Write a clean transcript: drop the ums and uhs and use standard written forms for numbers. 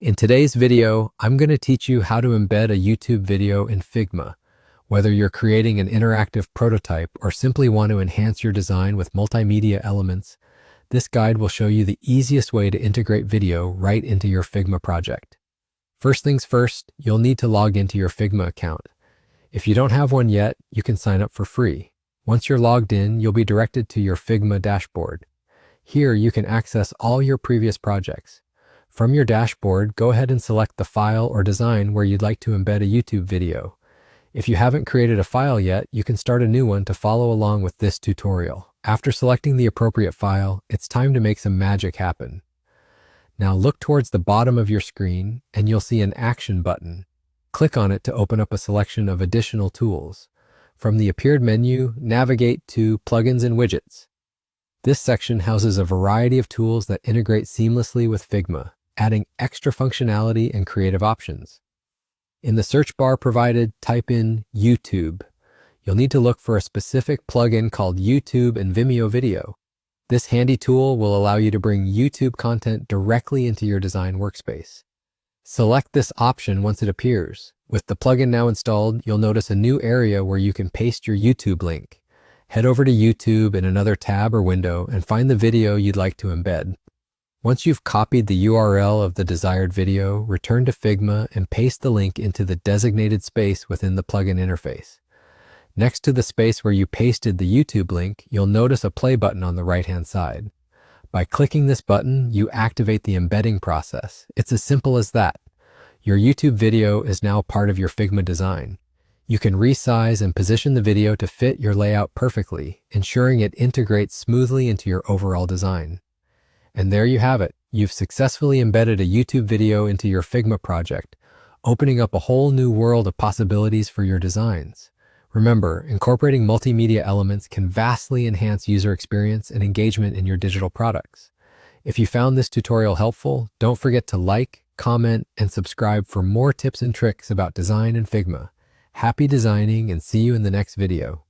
In today's video, I'm going to teach you how to embed a YouTube video in Figma. Whether you're creating an interactive prototype or simply want to enhance your design with multimedia elements, this guide will show you the easiest way to integrate video right into your Figma project. First things first, you'll need to log into your Figma account. If you don't have one yet, you can sign up for free. Once you're logged in, you'll be directed to your Figma dashboard. Here, you can access all your previous projects. From your dashboard, go ahead and select the file or design where you'd like to embed a YouTube video. If you haven't created a file yet, you can start a new one to follow along with this tutorial. After selecting the appropriate file, it's time to make some magic happen. Now look towards the bottom of your screen and you'll see an action button. Click on it to open up a selection of additional tools. From the appeared menu, navigate to Plugins and Widgets. This section houses a variety of tools that integrate seamlessly with Figma, adding extra functionality and creative options. In the search bar provided, type in YouTube. You'll need to look for a specific plugin called YouTube and Vimeo Video. This handy tool will allow you to bring YouTube content directly into your design workspace. Select this option once it appears. With the plugin now installed, you'll notice a new area where you can paste your YouTube link. Head over to YouTube in another tab or window and find the video you'd like to embed. Once you've copied the URL of the desired video, return to Figma and paste the link into the designated space within the plugin interface. Next to the space where you pasted the YouTube link, you'll notice a play button on the right-hand side. By clicking this button, you activate the embedding process. It's as simple as that. Your YouTube video is now part of your Figma design. You can resize and position the video to fit your layout perfectly, ensuring it integrates smoothly into your overall design. And there you have it. You've successfully embedded a YouTube video into your Figma project, opening up a whole new world of possibilities for your designs. Remember, incorporating multimedia elements can vastly enhance user experience and engagement in your digital products. If you found this tutorial helpful, don't forget to like, comment, and subscribe for more tips and tricks about design in Figma. Happy designing and see you in the next video.